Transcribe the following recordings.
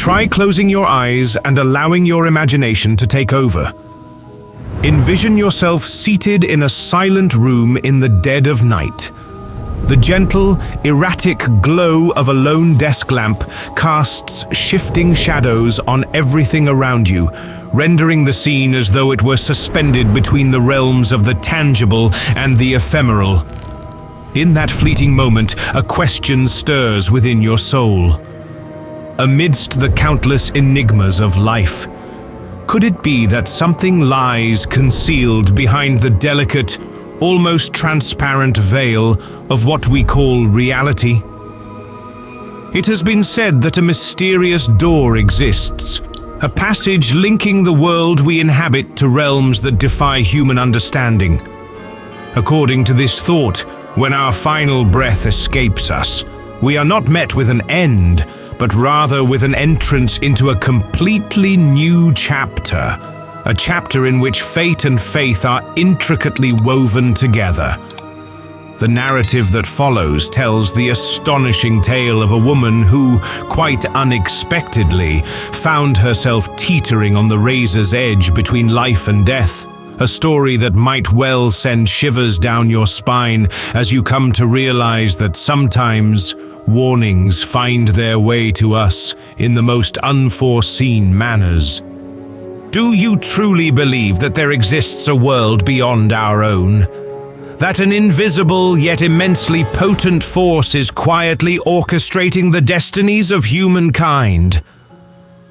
Try closing your eyes and allowing your imagination to take over. Envision yourself seated in a silent room in the dead of night. The gentle, erratic glow of a lone desk lamp casts shifting shadows on everything around you, rendering the scene as though it were suspended between the realms of the tangible and the ephemeral. In that fleeting moment, a question stirs within your soul. Amidst the countless enigmas of life, could it be that something lies concealed behind the delicate, almost transparent veil of what we call reality? It has been said that a mysterious door exists, a passage linking the world we inhabit to realms that defy human understanding. According to this thought, when our final breath escapes us, we are not met with an end, but rather with an entrance into a completely new chapter, a chapter in which fate and faith are intricately woven together. The narrative that follows tells the astonishing tale of a woman who, quite unexpectedly, found herself teetering on the razor's edge between life and death. A story that might well send shivers down your spine as you come to realize that sometimes warnings find their way to us in the most unforeseen manners. Do you truly believe that there exists a world beyond our own? That an invisible yet immensely potent force is quietly orchestrating the destinies of humankind?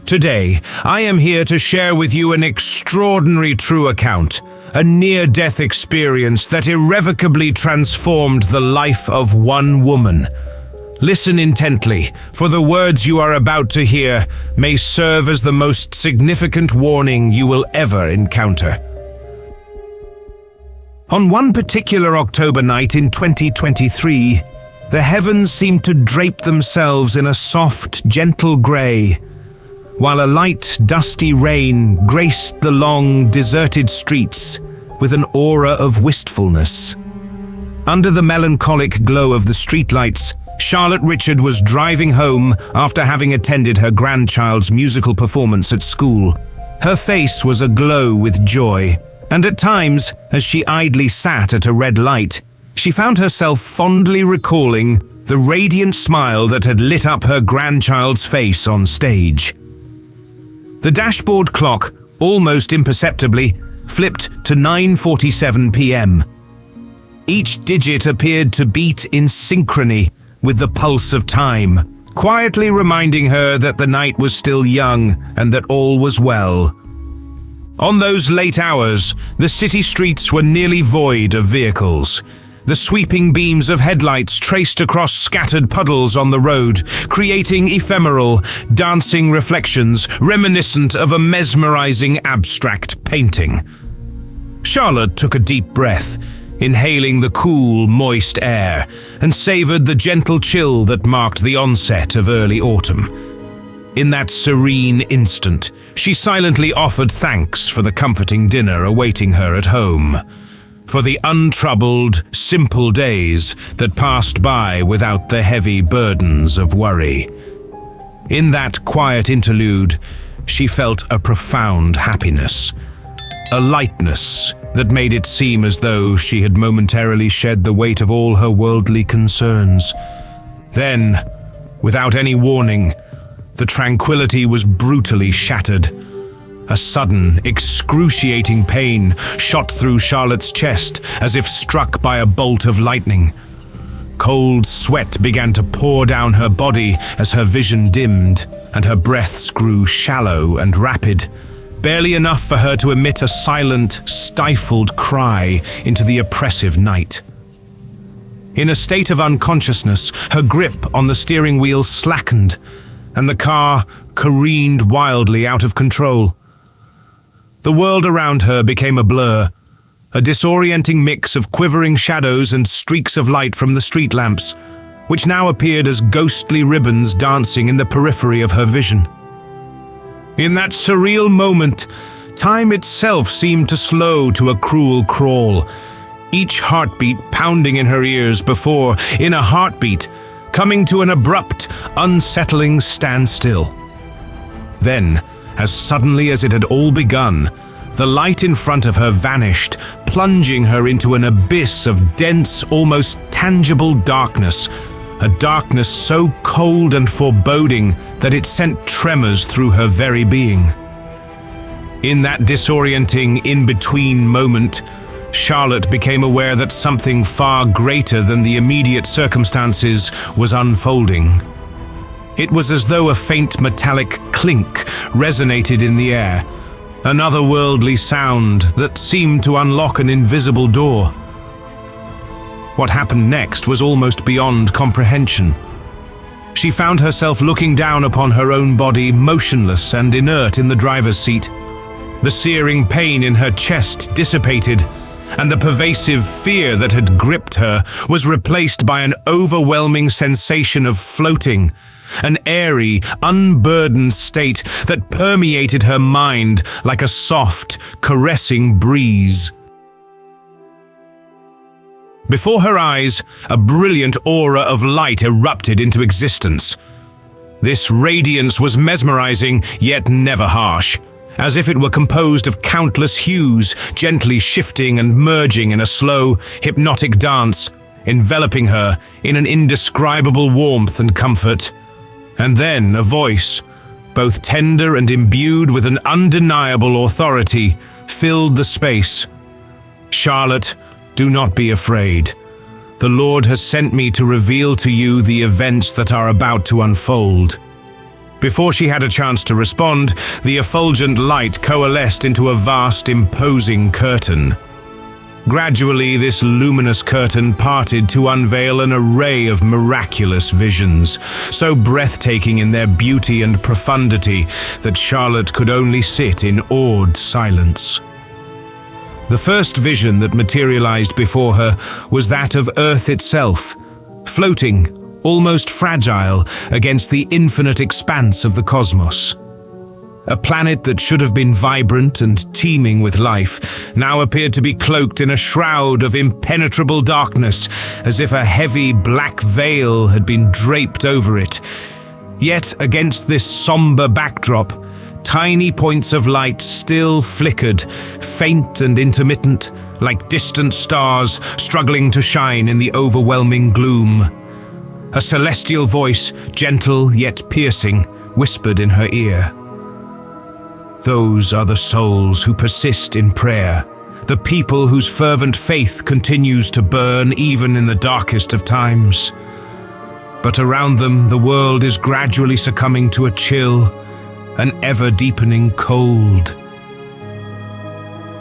Today, I am here to share with you an extraordinary true account, a near-death experience that irrevocably transformed the life of one woman. Listen intently, for the words you are about to hear may serve as the most significant warning you will ever encounter. On one particular October night in 2023, the heavens seemed to drape themselves in a soft, gentle grey, while a light, dusty rain graced the long, deserted streets with an aura of wistfulness. Under the melancholic glow of the streetlights, Charlotte Richard was driving home after having attended her grandchild's musical performance at school. Her face was aglow with joy, and at times, as she idly sat at a red light, she found herself fondly recalling the radiant smile that had lit up her grandchild's face on stage. The dashboard clock, almost imperceptibly, flipped to 9:47 p.m. Each digit appeared to beat in synchrony with the pulse of time, quietly reminding her that the night was still young and that all was well. On those late hours, the city streets were nearly void of vehicles. The sweeping beams of headlights traced across scattered puddles on the road, creating ephemeral, dancing reflections reminiscent of a mesmerizing abstract painting. Charlotte took a deep breath, inhaling the cool, moist air, and savored the gentle chill that marked the onset of early autumn. In that serene instant, she silently offered thanks for the comforting dinner awaiting her at home, for the untroubled, simple days that passed by without the heavy burdens of worry. In that quiet interlude, she felt a profound happiness, a lightness that made it seem as though she had momentarily shed the weight of all her worldly concerns. Then, without any warning, the tranquility was brutally shattered. A sudden, excruciating pain shot through Charlotte's chest as if struck by a bolt of lightning. Cold sweat began to pour down her body as her vision dimmed, and her breaths grew shallow and rapid, barely enough for her to emit a silent, stifled cry into the oppressive night. In a state of unconsciousness, her grip on the steering wheel slackened, and the car careened wildly out of control. The world around her became a blur, a disorienting mix of quivering shadows and streaks of light from the street lamps, which now appeared as ghostly ribbons dancing in the periphery of her vision. In that surreal moment, time itself seemed to slow to a cruel crawl, each heartbeat pounding in her ears before, in a heartbeat, coming to an abrupt, unsettling standstill. Then, as suddenly as it had all begun, the light in front of her vanished, plunging her into an abyss of dense, almost tangible darkness, a darkness so cold and foreboding that it sent tremors through her very being. In that disorienting in-between moment, Charlotte became aware that something far greater than the immediate circumstances was unfolding. It was as though a faint metallic clink resonated in the air, an otherworldly sound that seemed to unlock an invisible door. What happened next was almost beyond comprehension. She found herself looking down upon her own body, motionless and inert in the driver's seat. The searing pain in her chest dissipated, and the pervasive fear that had gripped her was replaced by an overwhelming sensation of floating, an airy, unburdened state that permeated her mind like a soft, caressing breeze. Before her eyes, a brilliant aura of light erupted into existence. This radiance was mesmerizing, yet never harsh, as if it were composed of countless hues, gently shifting and merging in a slow, hypnotic dance, enveloping her in an indescribable warmth and comfort. And then a voice, both tender and imbued with an undeniable authority, filled the space. "Charlotte, do not be afraid. The Lord has sent me to reveal to you the events that are about to unfold." Before she had a chance to respond, the effulgent light coalesced into a vast, imposing curtain. Gradually, this luminous curtain parted to unveil an array of miraculous visions, so breathtaking in their beauty and profundity that Charlotte could only sit in awed silence. The first vision that materialized before her was that of Earth itself, floating, almost fragile, against the infinite expanse of the cosmos. A planet that should have been vibrant and teeming with life now appeared to be cloaked in a shroud of impenetrable darkness, as if a heavy black veil had been draped over it. Yet against this somber backdrop, tiny points of light still flickered, faint and intermittent, like distant stars struggling to shine in the overwhelming gloom. A celestial voice, gentle yet piercing, whispered in her ear. "Those are the souls who persist in prayer, the people whose fervent faith continues to burn even in the darkest of times. But around them, the world is gradually succumbing to a chill, an ever-deepening cold."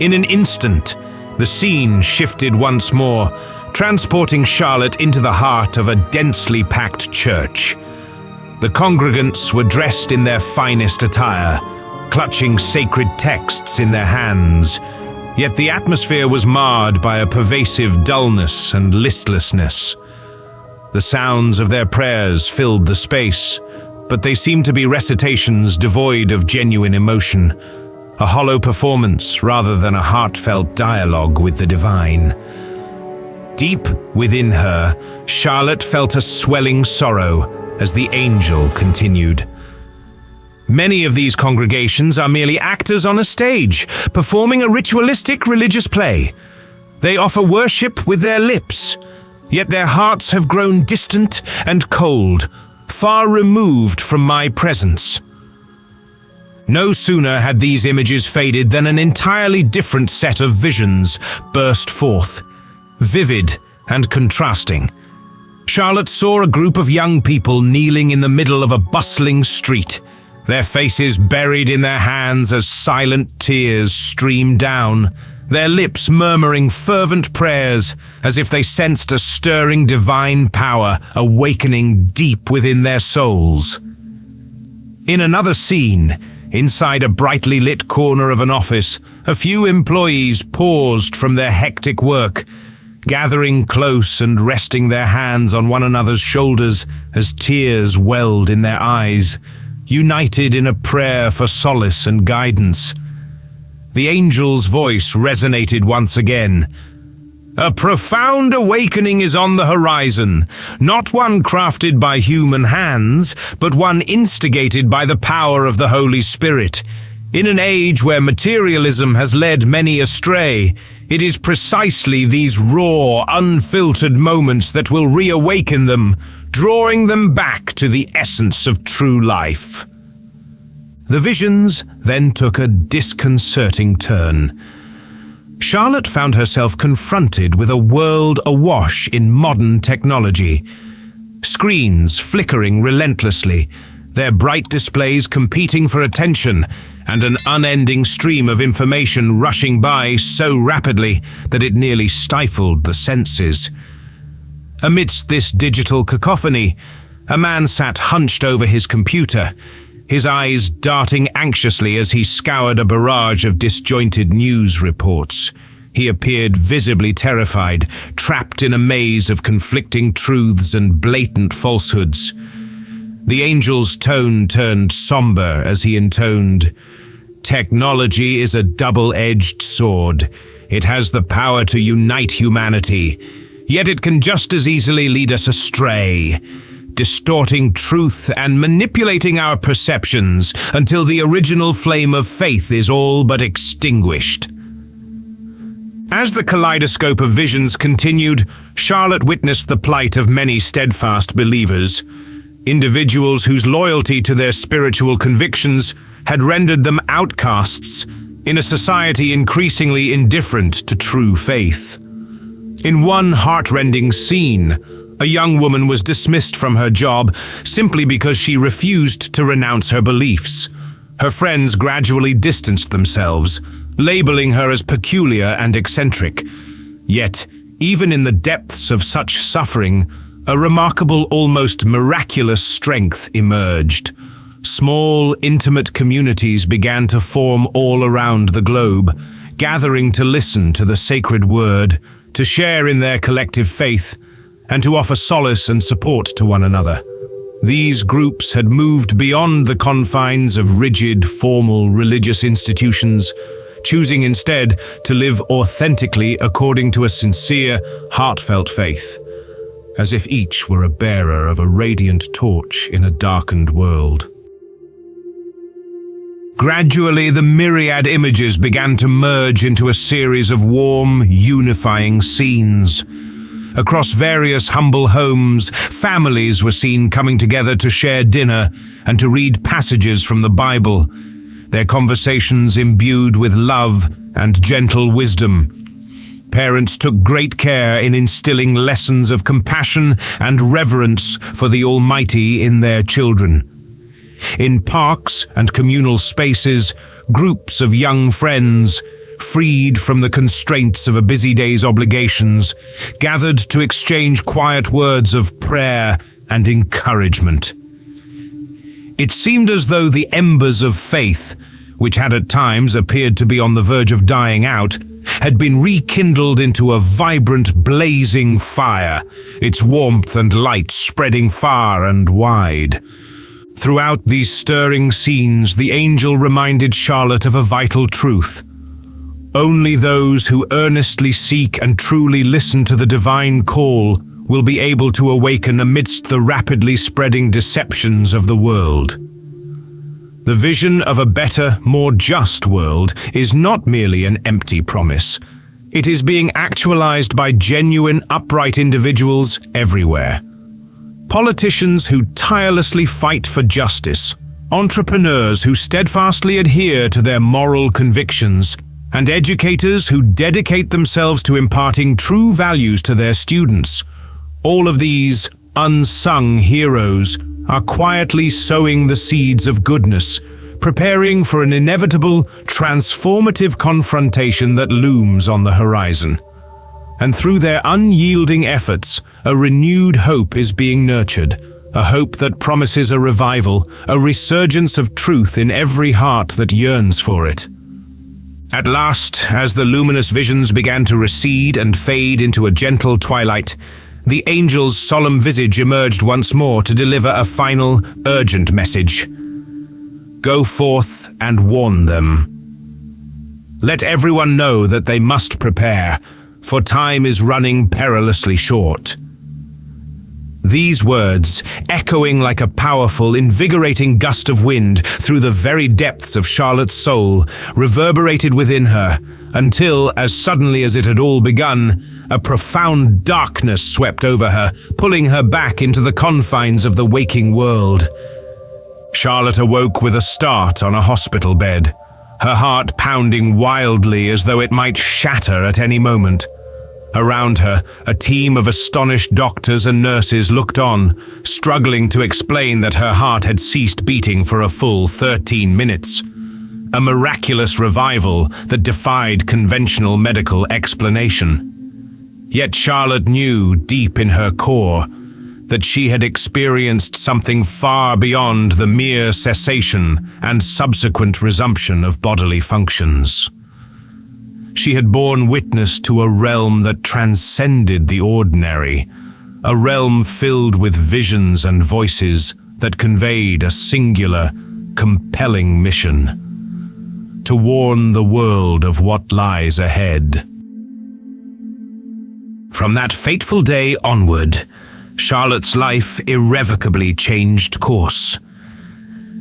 In an instant, the scene shifted once more, transporting Charlotte into the heart of a densely packed church. The congregants were dressed in their finest attire, clutching sacred texts in their hands, yet the atmosphere was marred by a pervasive dullness and listlessness. The sounds of their prayers filled the space, but they seemed to be recitations devoid of genuine emotion, a hollow performance rather than a heartfelt dialogue with the divine. Deep within her, Charlotte felt a swelling sorrow as the angel continued. "Many of these congregations are merely actors on a stage, performing a ritualistic religious play. They offer worship with their lips, yet their hearts have grown distant and cold, far removed from my presence." No sooner had these images faded than an entirely different set of visions burst forth, vivid and contrasting. Charlotte saw a group of young people kneeling in the middle of a bustling street, their faces buried in their hands as silent tears streamed down, their lips murmuring fervent prayers as if they sensed a stirring divine power awakening deep within their souls. In another scene, inside a brightly lit corner of an office, a few employees paused from their hectic work, gathering close and resting their hands on one another's shoulders as tears welled in their eyes, united in a prayer for solace and guidance. The angel's voice resonated once again. A profound awakening is on the horizon, not one crafted by human hands, but one instigated by the power of the Holy Spirit. In an age where materialism has led many astray, it is precisely these raw, unfiltered moments that will reawaken them, drawing them back to the essence of true life. The visions then took a disconcerting turn. Charlotte found herself confronted with a world awash in modern technology. Screens flickering relentlessly, their bright displays competing for attention, and an unending stream of information rushing by so rapidly that it nearly stifled the senses. Amidst this digital cacophony, a man sat hunched over his computer, his eyes darting anxiously as he scoured a barrage of disjointed news reports. He appeared visibly terrified, trapped in a maze of conflicting truths and blatant falsehoods. The angel's tone turned somber as he intoned, "Technology is a double-edged sword. It has the power to unite humanity, yet it can just as easily lead us astray, distorting truth and manipulating our perceptions until the original flame of faith is all but extinguished." As the kaleidoscope of visions continued, Charlotte witnessed the plight of many steadfast believers, individuals whose loyalty to their spiritual convictions had rendered them outcasts in a society increasingly indifferent to true faith. In one heartrending scene, a young woman was dismissed from her job simply because she refused to renounce her beliefs. Her friends gradually distanced themselves, labeling her as peculiar and eccentric. Yet, even in the depths of such suffering, a remarkable, almost miraculous strength emerged. Small, intimate communities began to form all around the globe, gathering to listen to the sacred word, to share in their collective faith, and to offer solace and support to one another. These groups had moved beyond the confines of rigid, formal religious institutions, choosing instead to live authentically according to a sincere, heartfelt faith, as if each were a bearer of a radiant torch in a darkened world. Gradually, the myriad images began to merge into a series of warm, unifying scenes. Across various humble homes, families were seen coming together to share dinner and to read passages from the Bible, their conversations imbued with love and gentle wisdom. Parents took great care in instilling lessons of compassion and reverence for the Almighty in their children. In parks and communal spaces, groups of young friends, freed from the constraints of a busy day's obligations, gathered to exchange quiet words of prayer and encouragement. It seemed as though the embers of faith, which had at times appeared to be on the verge of dying out, had been rekindled into a vibrant, blazing fire, its warmth and light spreading far and wide. Throughout these stirring scenes, the angel reminded Charlotte of a vital truth. Only those who earnestly seek and truly listen to the divine call will be able to awaken amidst the rapidly spreading deceptions of the world. The vision of a better, more just world is not merely an empty promise. It is being actualized by genuine, upright individuals everywhere. Politicians who tirelessly fight for justice, entrepreneurs who steadfastly adhere to their moral convictions, and educators who dedicate themselves to imparting true values to their students. All of these unsung heroes are quietly sowing the seeds of goodness, preparing for an inevitable, transformative confrontation that looms on the horizon. And through their unyielding efforts, a renewed hope is being nurtured, a hope that promises a revival, a resurgence of truth in every heart that yearns for it. At last, as the luminous visions began to recede and fade into a gentle twilight, the angel's solemn visage emerged once more to deliver a final, urgent message. Go forth and warn them. Let everyone know that they must prepare, for time is running perilously short." These words, echoing like a powerful, invigorating gust of wind through the very depths of Charlotte's soul, reverberated within her, until, as suddenly as it had all begun, a profound darkness swept over her, pulling her back into the confines of the waking world. Charlotte awoke with a start on a hospital bed, her heart pounding wildly as though it might shatter at any moment. Around her, a team of astonished doctors and nurses looked on, struggling to explain that her heart had ceased beating for a full 13 minutes. A miraculous revival that defied conventional medical explanation. Yet Charlotte knew deep in her core that she had experienced something far beyond the mere cessation and subsequent resumption of bodily functions. She had borne witness to a realm that transcended the ordinary, a realm filled with visions and voices that conveyed a singular, compelling mission: to warn the world of what lies ahead. From that fateful day onward, Charlotte's life irrevocably changed course.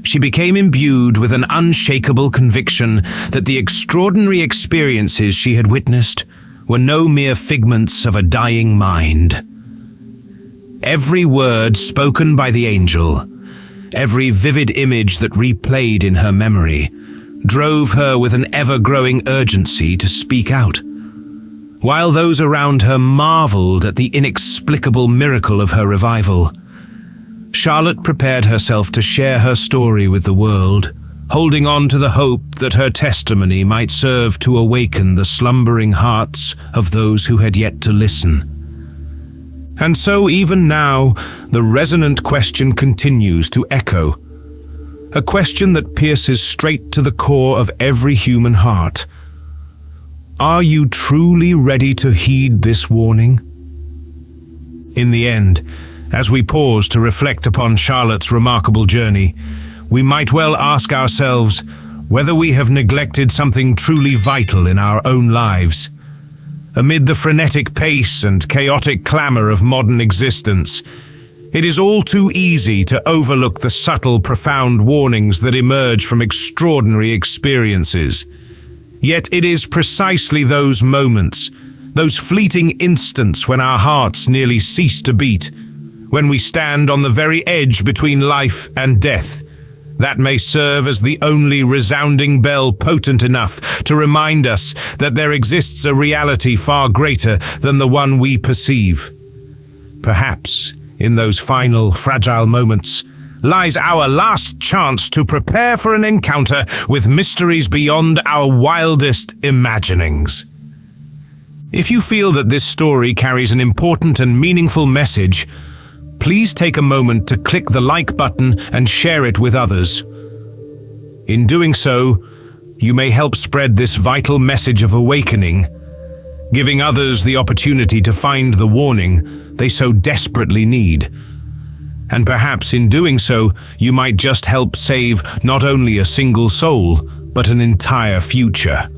She became imbued with an unshakable conviction that the extraordinary experiences she had witnessed were no mere figments of a dying mind. Every word spoken by the angel, every vivid image that replayed in her memory, drove her with an ever-growing urgency to speak out. While those around her marveled at the inexplicable miracle of her revival, Charlotte prepared herself to share her story with the world, holding on to the hope that her testimony might serve to awaken the slumbering hearts of those who had yet to listen. And so even now, the resonant question continues to echo, a question that pierces straight to the core of every human heart. Are you truly ready to heed this warning? In the end, as we pause to reflect upon Charlotte's remarkable journey, we might well ask ourselves whether we have neglected something truly vital in our own lives. Amid the frenetic pace and chaotic clamor of modern existence, it is all too easy to overlook the subtle, profound warnings that emerge from extraordinary experiences. Yet it is precisely those moments, those fleeting instants when our hearts nearly cease to beat, when we stand on the very edge between life and death, that may serve as the only resounding bell potent enough to remind us that there exists a reality far greater than the one we perceive. Perhaps, in those final, fragile moments, lies our last chance to prepare for an encounter with mysteries beyond our wildest imaginings. If you feel that this story carries an important and meaningful message, please take a moment to click the like button and share it with others. In doing so, you may help spread this vital message of awakening, giving others the opportunity to find the warning they so desperately need. And perhaps in doing so, you might just help save not only a single soul, but an entire future.